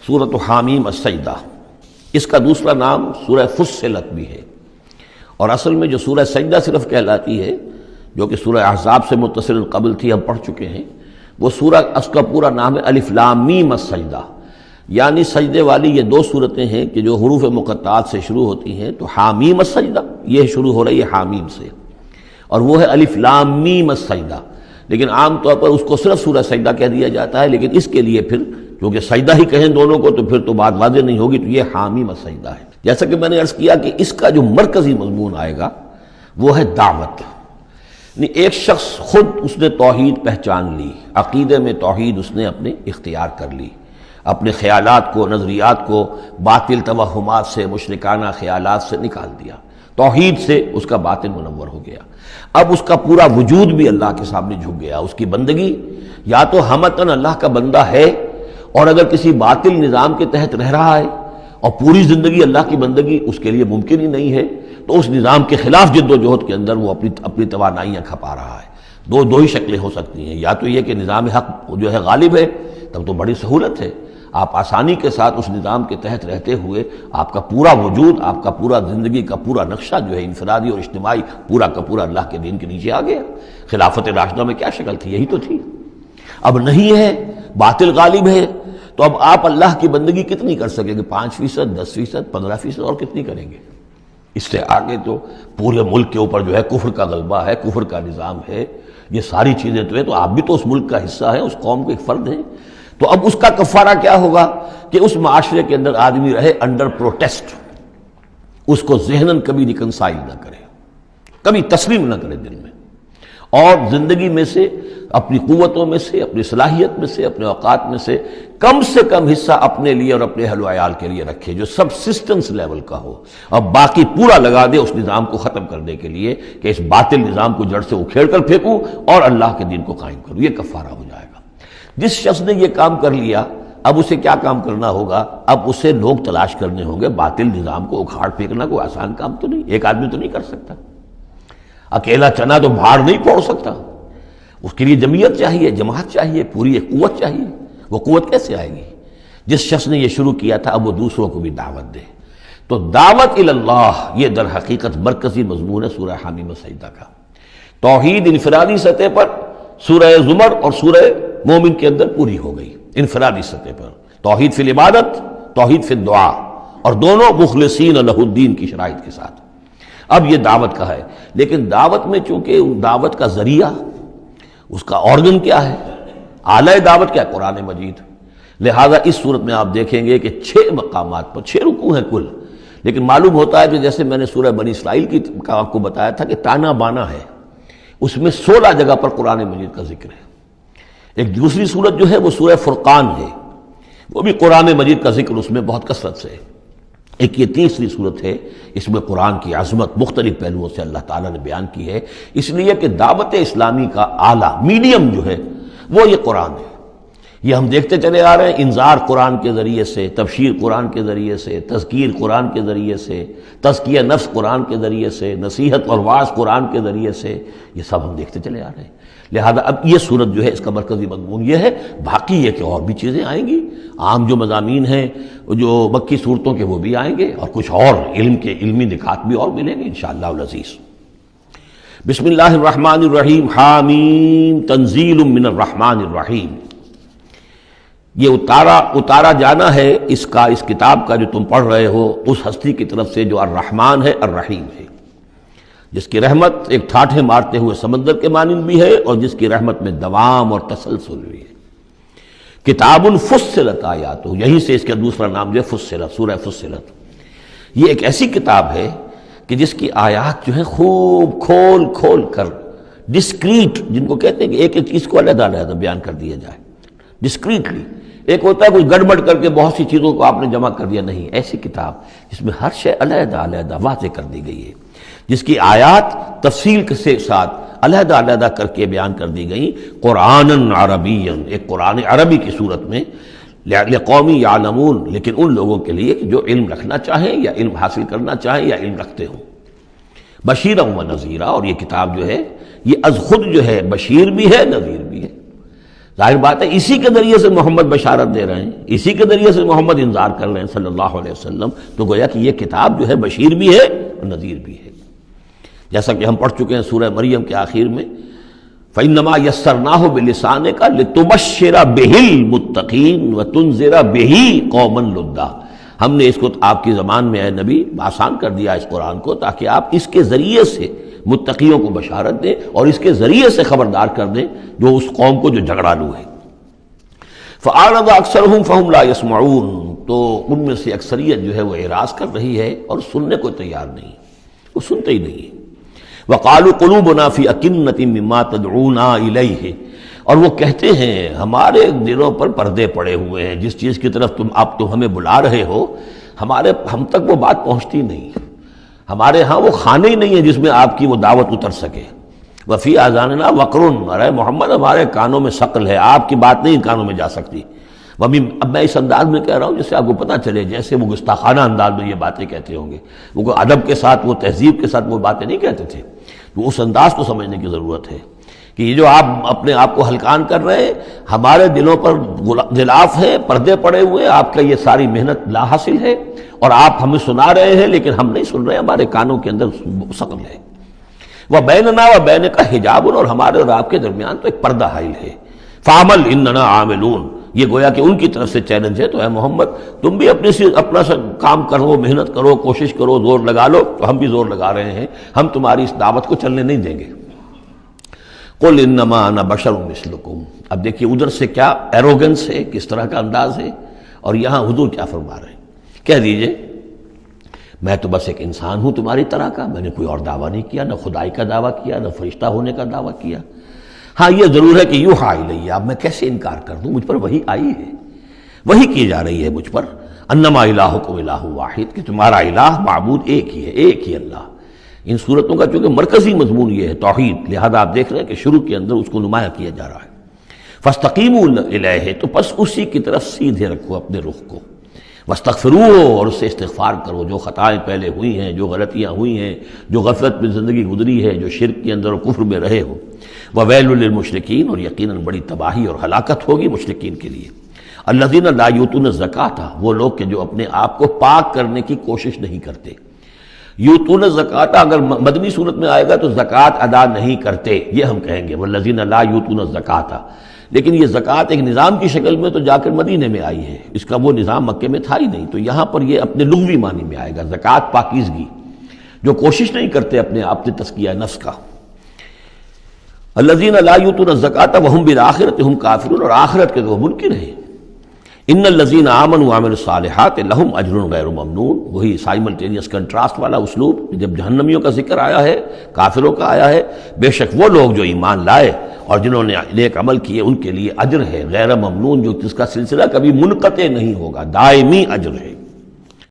سورۃ حامیم السجدہ، اس کا دوسرا نام سورہ فصلت بھی ہے، اور اصل میں جو سورہ سجدہ صرف کہلاتی ہے، جو کہ سورہ احزاب سے متصل قبل تھی، ہم پڑھ چکے ہیں، وہ سورہ، اس کا پورا نام ہے الف لام میم السجدہ، یعنی سجدے والی یہ دو صورتیں ہیں کہ جو حروف مقطعات سے شروع ہوتی ہیں، تو حامیم السجدہ یہ شروع ہو رہی ہے حامیم سے، اور وہ ہے الف لام میم السجدہ، لیکن عام طور پر اس کو صرف سورہ سجدہ کہہ دیا جاتا ہے، لیکن اس کے لیے پھر کیونکہ سجدہ ہی کہیں دونوں کو تو پھر تو بات واضح نہیں ہوگی، تو یہ حامیم السجدہ ہے۔ جیسا کہ میں نے عرض کیا کہ اس کا جو مرکزی مضمون آئے گا وہ ہے دعوت، یعنی ایک شخص خود اس نے توحید پہچان لی، عقیدے میں توحید اس نے اپنے اختیار کر لی، اپنے خیالات کو، نظریات کو باطل توہمات سے، مشرکانہ خیالات سے نکال دیا، توحید سے اس کا باطن منور ہو گیا۔ اب اس کا پورا وجود بھی اللہ کے سامنے جھک گیا، اس کی بندگی یا تو ہمتاً اللہ کا بندہ ہے، اور اگر کسی باطل نظام کے تحت رہ رہا ہے اور پوری زندگی اللہ کی بندگی اس کے لیے ممکن ہی نہیں ہے، تو اس نظام کے خلاف جد و جہد کے اندر وہ اپنی توانائیاں کھپا رہا ہے۔ دو ہی شکلیں ہو سکتی ہیں، یا تو یہ کہ نظام حق جو ہے غالب ہے، تب تو بڑی سہولت ہے، آپ آسانی کے ساتھ اس نظام کے تحت رہتے ہوئے آپ کا پورا وجود، آپ کا پورا زندگی کا پورا نقشہ جو ہے انفرادی اور اجتماعی پورا کا پورا اللہ کے دین کے نیچے آ گیا۔ خلافت راشدہ میں کیا شکل تھی؟ یہی تو تھی۔ اب نہیں ہے، باطل غالب ہے، تو اب آپ اللہ کی بندگی کتنی کر سکیں گے؟ 5%، 10%، 15%، اور کتنی کریں گے؟ اس سے آگے تو پورے ملک کے اوپر جو ہے کفر کا غلبہ ہے، کفر کا نظام ہے، یہ ساری چیزیں تو ہیں، تو آپ بھی تو اس ملک کا حصہ ہیں، اس قوم کے ایک فرد ہیں۔ تو اب اس کا کفارہ کیا ہوگا کہ اس معاشرے کے اندر آدمی رہے انڈر پروٹیسٹ، اس کو ذہناً کبھی ریکنسائل نہ کرے، کبھی تسلیم نہ کرے دل میں، اور زندگی میں سے، اپنی قوتوں میں سے، اپنی صلاحیت میں سے، اپنے اوقات میں سے کم حصہ اپنے لیے اور اپنے اہل و عیال کے لیے رکھے، جو سبسسٹنس لیول کا ہو، اور باقی پورا لگا دے اس نظام کو ختم کرنے کے لیے کہ اس باطل نظام کو جڑ سے اکھیڑ کر پھینکوں اور اللہ کے دین کو قائم کروں۔ یہ کفارہ ہو جائے گا۔ جس شخص نے یہ کام کر لیا، اب اسے کیا کام کرنا ہوگا؟ اب اسے لوگ تلاش کرنے ہوں گے۔ باطل نظام کو اکھاڑ پھینکنا کوئی آسان کام تو نہیں، ایک آدمی تو نہیں کر سکتا، اکیلا چنا تو بھاڑ نہیں پھوڑ سکتا، اس کے لیے جمعیت چاہیے، جماعت چاہیے، پوری ایک قوت چاہیے۔ وہ قوت کیسے آئے گی؟ جس شخص نے یہ شروع کیا تھا اب وہ دوسروں کو بھی دعوت دے۔ تو دعوت اللہ، یہ در حقیقت مرکزی مضمون ہے سورہ حامیم السجدہ کا۔ توحید انفرادی سطح پر سورہ زمر اور سورہ مومن کے اندر پوری ہو گئی، انفرادی سطح پر توحید فی العبادت، توحید فی الدعا، اور دونوں مخلصین لہ الدین کی شرائط کے ساتھ۔ اب یہ دعوت کا ہے، لیکن دعوت میں چونکہ دعوت کا ذریعہ، اس کا آرگن کیا ہے؟ اعلی دعوت کیا ہے؟ قرآن مجید۔ لہذا اس صورت میں آپ دیکھیں گے کہ 6 مقامات پر 6 رکوع ہیں کل، لیکن معلوم ہوتا ہے کہ جیسے میں نے سورہ بنی اسرائیل کی آپ کو بتایا تھا کہ تانا بانا ہے، اس میں 16 جگہ پر قرآن مجید کا ذکر ہے۔ ایک دوسری صورت جو ہے وہ سورہ فرقان ہے، وہ بھی قرآن مجید کا ذکر اس میں بہت کثرت سے ہے۔ ایک یہ تیسری صورت ہے، اس میں قرآن کی عظمت مختلف پہلوؤں سے اللہ تعالیٰ نے بیان کی ہے، اس لیے کہ دعوت اسلامی کا اعلیٰ میڈیم جو ہے وہ یہ قرآن ہے۔ یہ ہم دیکھتے چلے آ رہے ہیں، انذار قرآن کے ذریعے سے، تبشیر قرآن کے ذریعے سے، تذکیر قرآن کے ذریعے سے، تزکیہ نفس قرآن کے ذریعے سے، نصیحت اور وعظ قرآن کے ذریعے سے، یہ سب ہم دیکھتے چلے آ رہے ہیں۔ لہذا اب یہ صورت جو ہے اس کا مرکزی مضمون یہ ہے، باقی یہ کہ اور بھی چیزیں آئیں گی، عام جو مضامین ہیں جو مکی صورتوں کے وہ بھی آئیں گے، اور کچھ اور علم کے علمی نکات بھی اور ملیں گے انشاءاللہ العزیز۔ بسم اللہ الرحمن الرحیم، حامیم تنزیل من الرحمن الرحیم۔ یہ اتارا جانا ہے اس کتاب کا جو تم پڑھ رہے ہو اس ہستی کی طرف سے جو الرحمن ہے، الرحیم ہے، جس کی رحمت ایک ٹھاٹھے مارتے ہوئے سمندر کے مانند بھی ہے، اور جس کی رحمت میں دوام اور تسلسل بھی ہے۔ کتاب فصلت آیاتہ، یہیں سے اس کا دوسرا نام جو ہے فصلت، سورہ فصلت۔ یہ ایک ایسی کتاب ہے کہ جس کی آیات جو ہیں خوب کھول کھول کر ڈسکریٹ، جن کو کہتے ہیں کہ ایک ایک چیز کو علیحدہ علیحدہ بیان کر دیا جائے ڈسکریٹلی۔ ایک ہوتا ہے کوئی گڑبڑ کر کے بہت سی چیزوں کو آپ نے جمع کر دیا، نہیں، ایسی کتاب جس میں ہر شے علیحدہ علیحدہ واضح کر دی گئی ہے، جس کی آیات تفصیل کے ساتھ علیحدہ علیحدہ کر کے بیان کر دی گئی، قرآن عربی، ایک قرآن عربی کی صورت میں، لقوم یعلمون، لیکن ان لوگوں کے لیے جو علم رکھنا چاہیں یا علم حاصل کرنا چاہیں یا علم رکھتے ہوں، بشیرا و نذیرا۔ اور یہ کتاب جو ہے یہ از خود جو ہے بشیر بھی ہے، نذیر بھی ہے۔ ظاہر بات ہے اسی کے ذریعے سے محمد بشارت دے رہے ہیں، اسی کے ذریعے سے محمد انذار کر رہے ہیں صلی اللہ علیہ وسلم، تو گویا کہ یہ کتاب جو ہے بشیر بھی ہے اور نذیر بھی ہے۔ جیسا کہ ہم پڑھ چکے ہیں سورہ مریم کے آخر میں فَإِنَّمَا يَسَّرْنَاهُ بِلِسَانِكَ لِتُبَشِّرَ بِهِ الْمُتَّقِينَ وَتُنذِرَ بِهِ قَوْمًا لُدًّا، ہم نے اس کو آپ کی زبان میں اے نبی آسان کر دیا اس قرآن کو، تاکہ آپ اس کے ذریعے سے متقیوں کو بشارت دیں اور اس کے ذریعے سے خبردار کر دیں جو اس قوم کو جو جھگڑالو ہے۔ فَأَعْرَضَ أَكْثَرُهُمْ فَهُمْ لَا يَسْمَعُونَ، تو ان میں سے اکثریت جو ہے وہ اعراض کر رہی ہے اور سننے کو تیار نہیں، وہ سنتے ہی نہیں ہے۔ وَقَالُوا قُلُوبُنَا فِي أَكِنَّةٍ مِّمَّا تَدْعُونَا إِلَيْهِ، اور وہ کہتے ہیں ہمارے دلوں پر پردے پڑے ہوئے ہیں، جس چیز کی طرف تم ہمیں بلا رہے ہو ہم تک وہ بات پہنچتی نہیں، ہمارے ہاں وہ خانے ہی نہیں ہے جس میں آپ کی وہ دعوت اتر سکے۔ وفی آذاننا وقرن، ارے محمد ہمارے کانوں میں ثقل ہے، آپ کی بات نہیں کانوں میں جا سکتی۔ اب میں اس انداز میں کہہ رہا ہوں جس سے آپ کو پتہ چلے، جیسے وہ گستاخانہ انداز میں یہ باتیں کہتے ہوں گے، وہ ادب کے ساتھ وہ تہذیب کے ساتھ وہ باتیں نہیں کہتے تھے، تو اس انداز کو سمجھنے کی ضرورت ہے کہ یہ جو آپ اپنے آپ کو ہلکان کر رہے ہیں، ہمارے دلوں پر غلاف ہے، پردے پڑے ہوئے، آپ کا یہ ساری محنت لا حاصل ہے، اور آپ ہمیں سنا رہے ہیں لیکن ہم نہیں سن رہے، ہمارے کانوں کے اندر ثقل ہے۔ وَبَيْنَنَا وَبَيْنَكَ حِجَابٌ، اور ہمارے اور آپ کے درمیان تو ایک پردہ حائل ہے۔ فَعَمَلْ إِنَّنَا عَامِلُونَ، یہ گویا کہ ان کی طرف سے چیلنج ہے، تو اے محمد تم بھی اپنا کام کرو، محنت کرو، کوشش کرو، زور لگا لو، تو ہم بھی زور لگا رہے ہیں، ہم تمہاری اس دعوت کو چلنے نہیں دیں گے۔ قُلْ إِنَّمَا أَنَا بَشَرٌ مِثْلُكُمْ، اب دیکھیے ادھر سے کیا ایروگنس ہے، کس طرح کا انداز ہے، اور یہاں حضور کیا فرما رہے ہیں، کہہ دیجئے میں تو بس ایک انسان ہوں تمہاری طرح کا، میں نے کوئی اور دعویٰ نہیں کیا، نہ خدائی کا دعویٰ کیا، نہ فرشتہ ہونے کا دعویٰ کیا۔ ہاں یہ ضرور ہے کہ یوحیٰ الیہ، اب میں کیسے انکار کر دوں، مجھ پر وحی آئی ہے، وحی کی جا رہی ہے مجھ پر، انما الہکم الہ واحد، کہ تمہارا الہ معبود ایک ہی ہے، ایک ہی اللہ۔ ان صورتوں کا چونکہ مرکزی مضمون یہ ہے توحید، لہذا آپ دیکھ رہے ہیں کہ شروع کے اندر اس کو نمایاں کیا جا رہا ہے۔ فاستقیموا الیہ، تو بس اسی کی طرف سیدھے رکھو اپنے رخ کو، واستغفروہ، اور اس سے استغفار کرو، جو خطائیں پہلے ہوئی ہیں، جو غلطیاں ہوئی ہیں، جو غفلت میں زندگی گزری ہے، جو شرک کے اندر اور کفر میں رہے ہو۔ وویل للمشرکین، اور یقیناً بڑی تباہی اور ہلاکت ہوگی مشرکین کے لیے۔ الذین لا یؤتون الزکاۃ، وہ لوگ کہ جو اپنے آپ کو پاک کرنے کی کوشش نہیں کرتے۔ یؤتون الزکاۃ اگر مدنی صورت میں آئے گا تو زکوٰۃ ادا نہیں کرتے، یہ ہم کہیں گے والذین لا یؤتون الزکاۃ، لیکن یہ زکوٰۃ ایک نظام کی شکل میں تو جا کر مدینے میں آئی ہے، اس کا وہ نظام مکے میں تھا ہی نہیں، تو یہاں پر یہ اپنے لغوی معنی میں آئے گا، زکوٰۃ پاکیزگی، جو کوشش نہیں کرتے اپنے آپ سے تزکیہ نفس کا۔ الذین لا یؤتون الزکاۃ وهم بالآخرۃ هم کافرون، اور آخرت کے تو منکر ہیں۔ ان الذین آمنوا وعملوا الصالحات لهم اجر غیر ممنون، وہی سائملٹینیس کنٹراسٹ والا اسلوب، جب جہنمیوں کا ذکر آیا ہے، کافروں کا آیا ہے، بے شک وہ لوگ جو ایمان لائے اور جنہوں نے نیک عمل کیے ان کے لیے اجر ہے غیر ممنون، جو جس کا سلسلہ کبھی منقطع نہیں ہوگا، دائمی اجر ہے۔